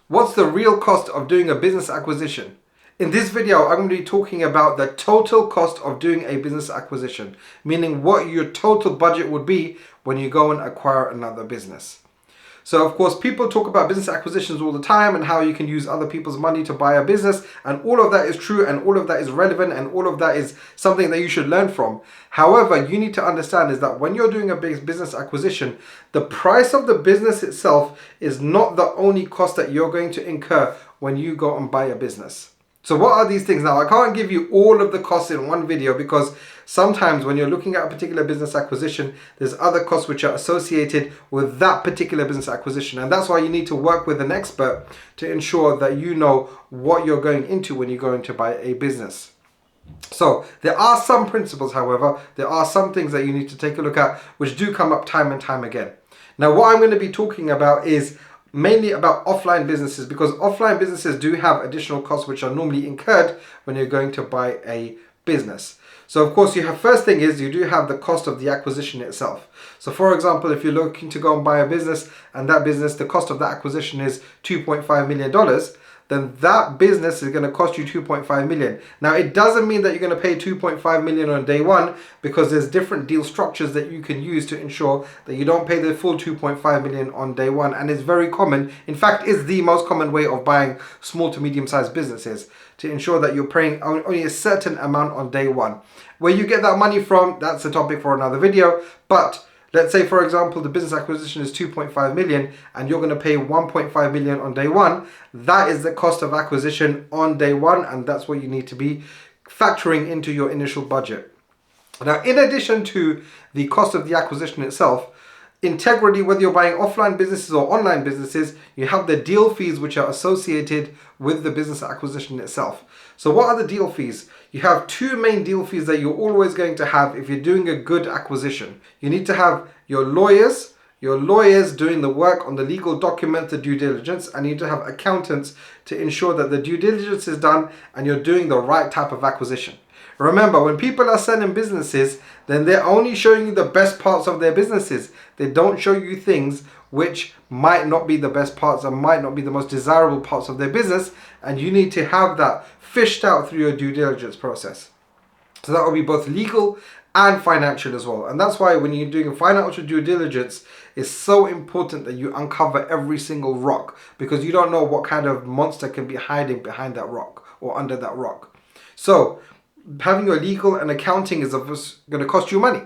What's the real cost of doing a business acquisition? In this video, I'm going to be talking about the total cost of doing a business acquisition, meaning what your total budget would be when you go and acquire another business. So of course, people talk about business acquisitions all the time and how you can use other people's money to buy a business, and all of that is true and all of that is relevant and all of that is something that you should learn from. However, you need to understand is that when you're doing a big business acquisition, the price of the business itself is not the only cost that you're going to incur when you go and buy a business. So what are these things? Now, I can't give you all of the costs in one video because sometimes when you're looking at a particular business acquisition, there's other costs which are associated with that particular business acquisition. And that's why you need to work with an expert to ensure that you know what you're going into when you're going to buy a business. So there are some principles, however, there are some things that you need to take a look at which do come up time and time again. Now, what I'm going to be talking about is mainly about offline businesses, because offline businesses do have additional costs which are normally incurred when you're going to buy a business. So of course, first thing is you do have the cost of the acquisition itself. So for example, if you're looking to go and buy a business and that business, the cost of that acquisition is $2.5 million, then that business is going to cost you 2.5 million. Now, it doesn't mean that you're going to pay 2.5 million on day one, because there's different deal structures that you can use to ensure that you don't pay the full 2.5 million on day one. And it's very common. In fact, it's the most common way of buying small to medium sized businesses, to ensure that you're paying only a certain amount on day one. Where you get that money from, that's a topic for another video. But let's say, for example, the business acquisition is 2.5 million and you're going to pay 1.5 million on day one. That is the cost of acquisition on day one, and that's what you need to be factoring into your initial budget. Now, in addition to the cost of the acquisition itself, integrally, whether you're buying offline businesses or online businesses, you have the deal fees which are associated with the business acquisition itself. So what are the deal fees? You have two main deal fees that you're always going to have if you're doing a good acquisition. You need to have your lawyers doing the work on the legal documents, the due diligence, and you need to have accountants to ensure that the due diligence is done and you're doing the right type of acquisition. Remember, when people are selling businesses, then they're only showing you the best parts of their businesses. They don't show you things which might not be the best parts and might not be the most desirable parts of their business, and you need to have that fished out through your due diligence process. So that will be both legal and financial as well. And that's why when you're doing a financial due diligence, it's so important that you uncover every single rock, because you don't know what kind of monster can be hiding behind that rock or under that rock. So having your legal and accounting is of course going to cost you money.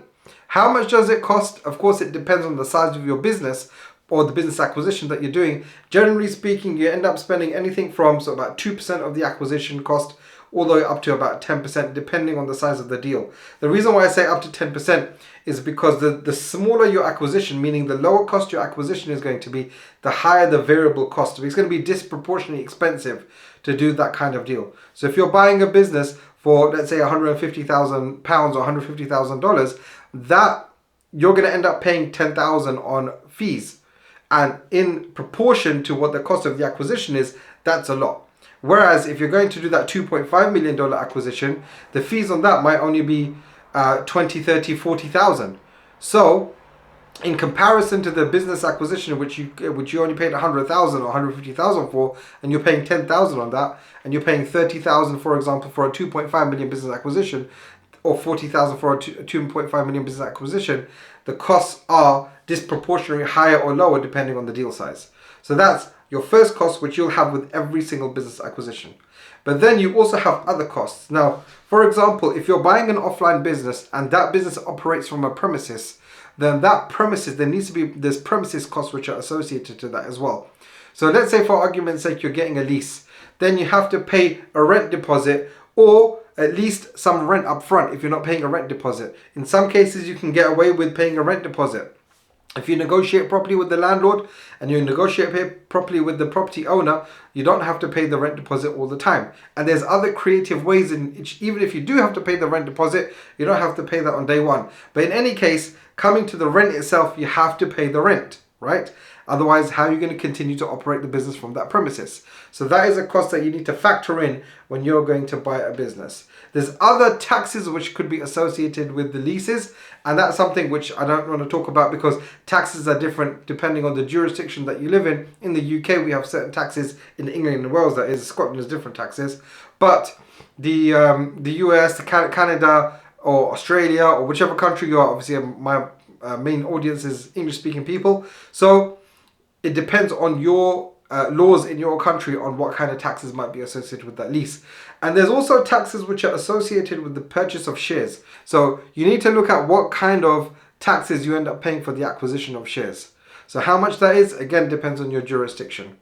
How much does it cost? Of course, it depends on the size of your business or the business acquisition that you're doing. Generally speaking, you end up spending anything from about 2% of the acquisition cost all the way up to about 10%, depending on the size of the deal. The reason why I say up to 10% is because the smaller your acquisition, meaning the lower cost your acquisition is going to be, the higher the variable cost. So it's going to be disproportionately expensive to do that kind of deal. So if you're buying a business for, let's say, £150,000 or $150,000, that you're going to end up paying $10,000 on fees. And in proportion to what the cost of the acquisition is, that's a lot. Whereas if you're going to do that $2.5 million acquisition, the fees on that might only be 20, 30, 40,000. So in comparison to the business acquisition, which you only paid 100,000 or 150,000 for, and you're paying 10,000 on that, and you're paying 30,000, for example, for a 2.5 million business acquisition, or 40,000 for a 2.5 million business acquisition, the costs are disproportionately higher or lower depending on the deal size. So that's your first cost, which you'll have with every single business acquisition. But then you also have other costs. Now, for example, if you're buying an offline business and that business operates from a premises, then that premises, there's premises costs which are associated to that as well. So let's say, for argument's sake, you're getting a lease. Then you have to pay a rent deposit, or at least some rent up front if you're not paying a rent deposit. In some cases, you can get away with paying a rent deposit. If you negotiate properly with the landlord and you negotiate properly with the property owner, you don't have to pay the rent deposit all the time. And there's other creative ways in which, even if you do have to pay the rent deposit, you don't have to pay that on day one. But in any case, coming to the rent itself, you have to pay the rent. right? Otherwise, how are you going to continue to operate the business from that premises? So that is a cost that you need to factor in when you're going to buy a business. There's other taxes which could be associated with the leases, and that's something which I don't want to talk about because taxes are different depending on the jurisdiction that you live in. In the UK, we have certain taxes. In England and Wales, that is. Scotland has different taxes. But the US, Canada, or Australia, or whichever country you are, obviously my main audience is English-speaking people. So it depends on your laws in your country on what kind of taxes might be associated with that lease. And there's also taxes which are associated with the purchase of shares. So you need to look at what kind of taxes you end up paying for the acquisition of shares. So how much that is, again, depends on your jurisdiction.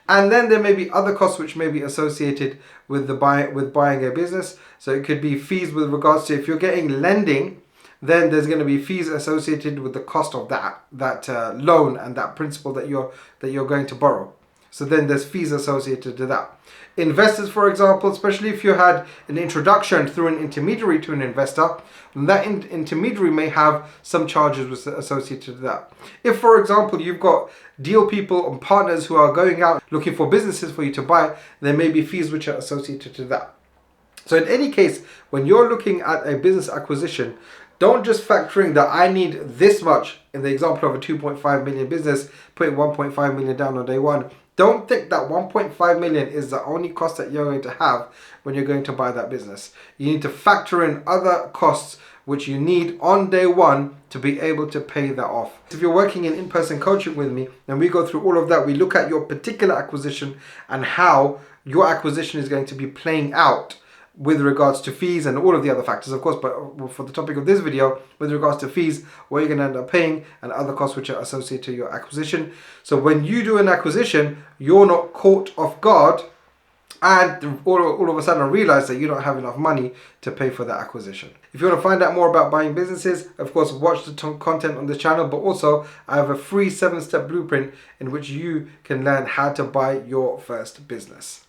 And then there may be other costs which may be associated with buying a business. So it could be fees with regards to if you're getting lending, then there's going to be fees associated with the cost of that loan and that principal that you're going to borrow. So then there's fees associated to that. Investors, for example, especially if you had an introduction through an intermediary to an investor, that intermediary may have some charges associated to that. If, for example, you've got deal people and partners who are going out looking for businesses for you to buy, there may be fees which are associated to that. So in any case, when you're looking at a business acquisition, don't just factor in that I need this much. In the example of a 2.5 million business, putting 1.5 million down on day one. Don't think that 1.5 million is the only cost that you're going to have when you're going to buy that business. You need to factor in other costs which you need on day one to be able to pay that off. If you're working in-person coaching with me, then we go through all of that. We look at your particular acquisition and how your acquisition is going to be playing out with regards to fees and all of the other factors, of course, but for the topic of this video, with regards to fees, what you're going to end up paying and other costs which are associated to your acquisition. So when you do an acquisition, you're not caught off guard and all of a sudden realize that you don't have enough money to pay for that acquisition. If you want to find out more about buying businesses, of course, watch the content on this channel, but also I have a free 7-step blueprint in which you can learn how to buy your first business.